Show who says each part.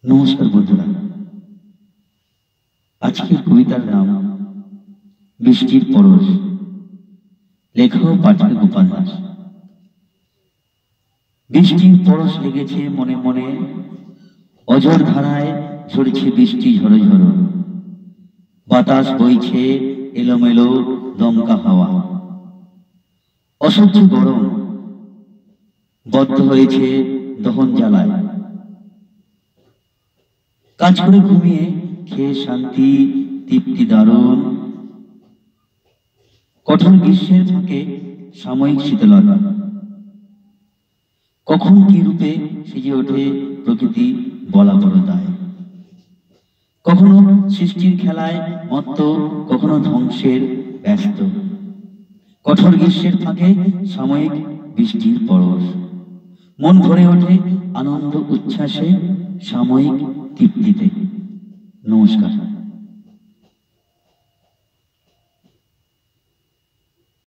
Speaker 1: নমস্কার বন্ধুরা, আজকের কবিতার নাম বৃষ্টির পরশ। লেখক ও পাঠক গোপাল দাস। বৃষ্টির পরশ লেগেছে মনে মনে, অঝোর ধারায় ঝরছে বৃষ্টি ঝরো ঝরো। বাতাস বইছে এলোমেলো দমকা হাওয়া। অসহ্য গরম বদ্ধ হয়েছে দহন জ্বালায়। কাজ করে ঘুমিয়ে খেয়ে শান্তি তৃপ্তি দারুণ। কঠোর গ্রীষ্মের ফাঁকে সাময়িক শীতলতা। কখন কি রূপে সেজে ওঠে প্রকৃতি বলা বড় দায়। কখনো সৃষ্টির খেলায় মত্ত, কখনো ধ্বংসের ব্যস্ত। কঠোর গ্রীষ্মের ফাঁকে সাময়িক বৃষ্টির পরশ। মন ভরে ওঠে আনন্দ উচ্ছ্বাসে, সাময়িক তৃপ্তিতে। নমস্কার।